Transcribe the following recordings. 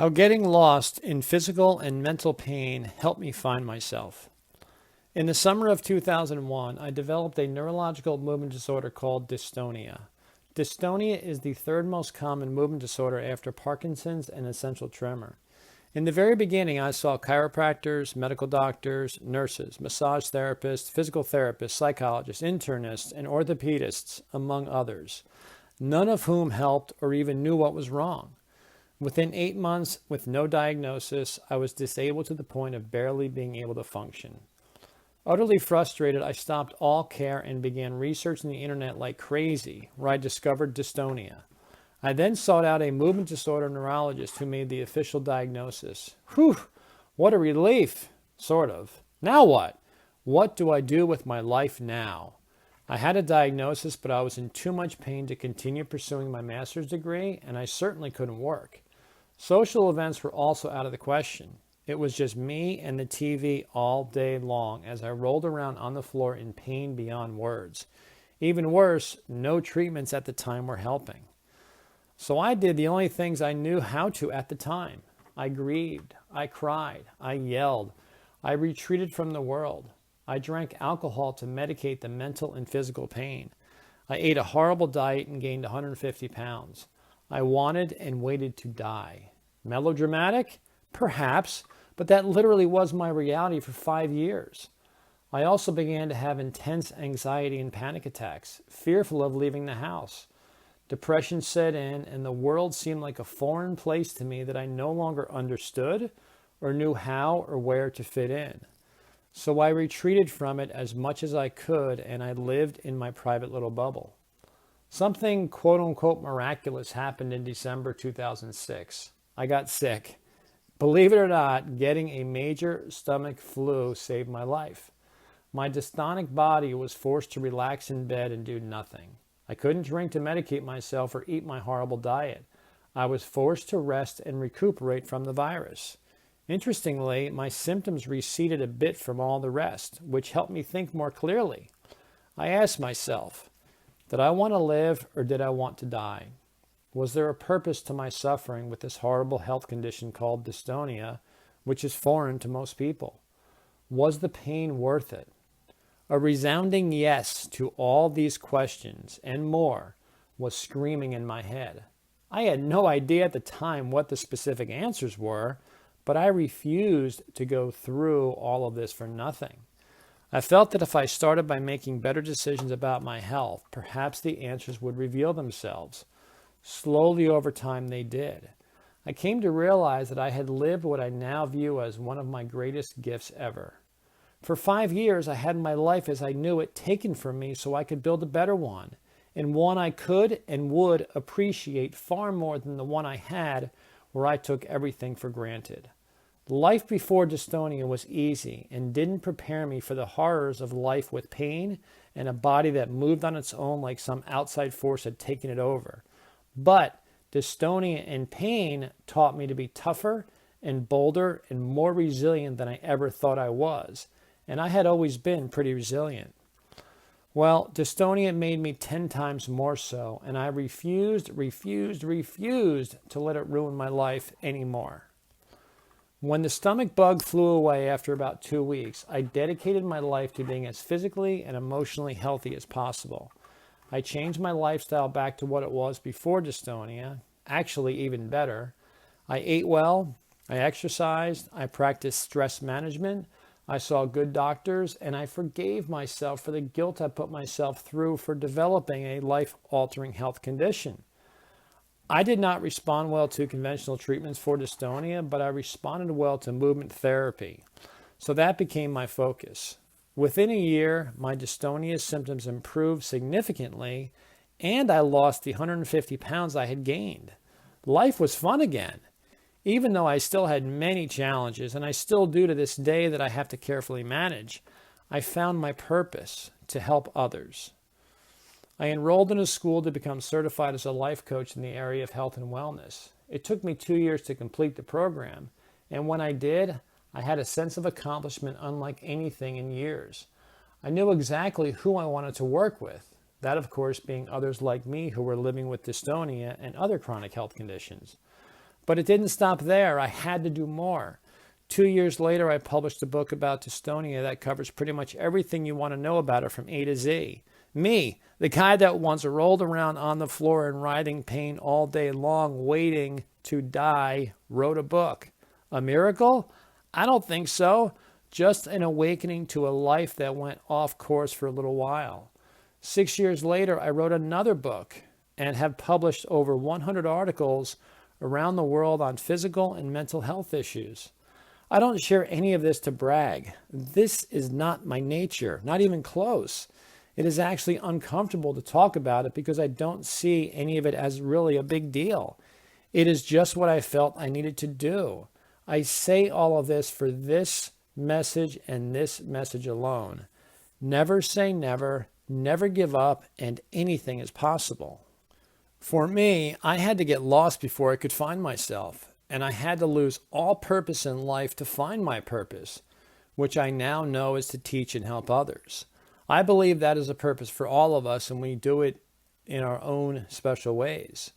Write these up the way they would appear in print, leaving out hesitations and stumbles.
How getting lost in physical and mental pain helped me find myself. In the summer of 2001, I developed a neurological movement disorder called dystonia. Dystonia is the third most common movement disorder after Parkinson's and essential tremor. In the very beginning, I saw chiropractors, medical doctors, nurses, massage therapists, physical therapists, psychologists, internists, and orthopedists, among others, none of whom helped or even knew what was wrong. Within 8 months, with no diagnosis, I was disabled to the point of barely being able to function. Utterly frustrated, I stopped all care and began researching the internet like crazy, where I discovered dystonia. I then sought out a movement disorder neurologist who made the official diagnosis. Whew, what a relief, sort of. Now what? What do I do with my life now? I had a diagnosis, but I was in too much pain to continue pursuing my master's degree, and I certainly couldn't work. Social events were also out of the question. It was just me and the TV all day long as I rolled around on the floor in pain beyond words. Even worse, no treatments at the time were helping. So I did the only things I knew how to at the time. I grieved, I cried, I yelled, I retreated from the world. I drank alcohol to medicate the mental and physical pain. I ate a horrible diet and gained 150 pounds. I wanted and waited to die. Melodramatic? Perhaps, but that literally was my reality for 5 years. I also began to have intense anxiety and panic attacks, fearful of leaving the house. Depression set in, and the world seemed like a foreign place to me that I no longer understood or knew how or where to fit in. So I retreated from it as much as I could, and I lived in my private little bubble. Something quote-unquote miraculous happened in December 2006. I got sick. Believe it or not, getting a major stomach flu saved my life. My dystonic body was forced to relax in bed and do nothing. I couldn't drink to medicate myself or eat my horrible diet. I was forced to rest and recuperate from the virus. Interestingly, my symptoms receded a bit from all the rest, which helped me think more clearly. I asked myself, did I want to live or did I want to die? Was there a purpose to my suffering with this horrible health condition called dystonia, which is foreign to most people? Was the pain worth it? A resounding yes to all these questions and more was screaming in my head. I had no idea at the time what the specific answers were, but I refused to go through all of this for nothing. I felt that if I started by making better decisions about my health, perhaps the answers would reveal themselves. Slowly over time, they did. I came to realize that I had lived what I now view as one of my greatest gifts ever. For 5 years, I had my life as I knew it taken from me so I could build a better one, and one I could and would appreciate far more than the one I had where I took everything for granted. Life before dystonia was easy and didn't prepare me for the horrors of life with pain and a body that moved on its own like some outside force had taken it over. But dystonia and pain taught me to be tougher and bolder and more resilient than I ever thought I was. And I had always been pretty resilient. Well, dystonia made me 10 times more so, and I refused to let it ruin my life anymore. When the stomach bug flew away after about 2 weeks, I dedicated my life to being as physically and emotionally healthy as possible. I changed my lifestyle back to what it was before dystonia, actually even better. I ate well, I exercised, I practiced stress management, I saw good doctors, and I forgave myself for the guilt I put myself through for developing a life-altering health condition. I did not respond well to conventional treatments for dystonia, but I responded well to movement therapy. So that became my focus. Within a year, my dystonia symptoms improved significantly, and I lost the 150 pounds I had gained. Life was fun again, even though I still had many challenges, and I still do to this day that I have to carefully manage. I found my purpose to help others. I enrolled in a school to become certified as a life coach in the area of health and wellness. It took me 2 years to complete the program, and when I did, I had a sense of accomplishment unlike anything in years. I knew exactly who I wanted to work with, that of course being others like me who were living with dystonia and other chronic health conditions. But it didn't stop there. I had to do more. 2 years later, I published a book about dystonia that covers pretty much everything you want to know about it from A to Z. Me, the guy that once rolled around on the floor in writhing pain all day long, waiting to die, wrote a book. A miracle? I don't think so. Just an awakening to a life that went off course for a little while. 6 years later, I wrote another book and have published over 100 articles around the world on physical and mental health issues. I don't share any of this to brag. This is not my nature, not even close. It is actually uncomfortable to talk about it because I don't see any of it as really a big deal. It is just what I felt I needed to do. I say all of this for this message and this message alone. Never say never, never give up, and anything is possible. For me, I had to get lost before I could find myself, and I had to lose all purpose in life to find my purpose, which I now know is to teach and help others. I believe that is a purpose for all of us, and we do it in our own special ways.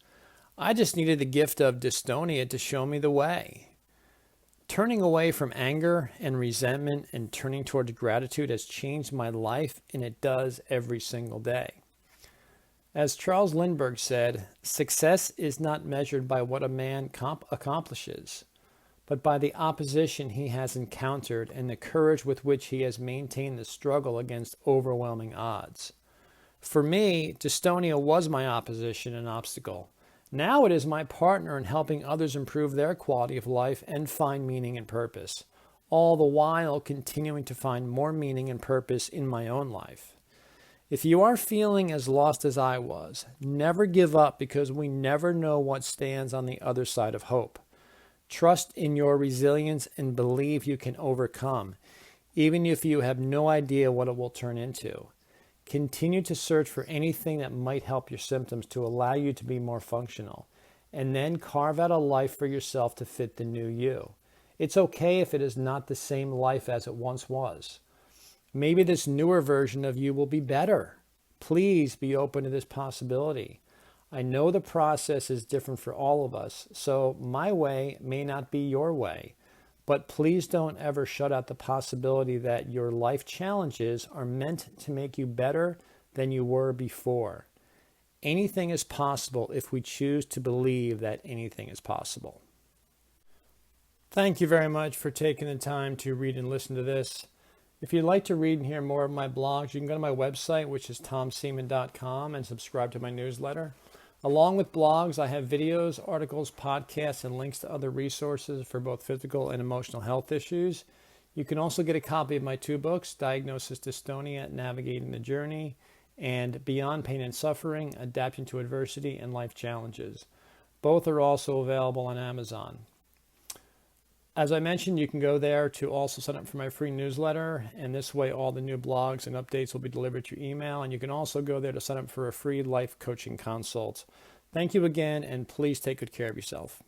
I just needed the gift of dystonia to show me the way. Turning away from anger and resentment and turning towards gratitude has changed my life, and it does every single day. As Charles Lindbergh said, success is not measured by what a man accomplishes, but by the opposition he has encountered and the courage with which he has maintained the struggle against overwhelming odds. For me, dystonia was my opposition and obstacle. Now it is my partner in helping others improve their quality of life and find meaning and purpose, all the while continuing to find more meaning and purpose in my own life. If you are feeling as lost as I was, never give up because we never know what stands on the other side of hope. Trust in your resilience and believe you can overcome, even if you have no idea what it will turn into. Continue to search for anything that might help your symptoms to allow you to be more functional, and then carve out a life for yourself to fit the new you. It's okay if it is not the same life as it once was. Maybe this newer version of you will be better. Please be open to this possibility. I know the process is different for all of us, so my way may not be your way. But please don't ever shut out the possibility that your life challenges are meant to make you better than you were before. Anything is possible if we choose to believe that anything is possible. Thank you very much for taking the time to read and listen to this. If you'd like to read and hear more of my blogs, you can go to my website, which is tomseaman.com, and subscribe to my newsletter. Along with blogs, I have videos, articles, podcasts, and links to other resources for both physical and emotional health issues. You can also get a copy of my two books, Diagnosis Dystonia, Navigating the Journey, and Beyond Pain and Suffering, Adapting to Adversity and Life Challenges. Both are also available on Amazon. As I mentioned, you can go there to also sign up for my free newsletter, and this way all the new blogs and updates will be delivered to your email, and you can also go there to sign up for a free life coaching consult. Thank you again, and please take good care of yourself.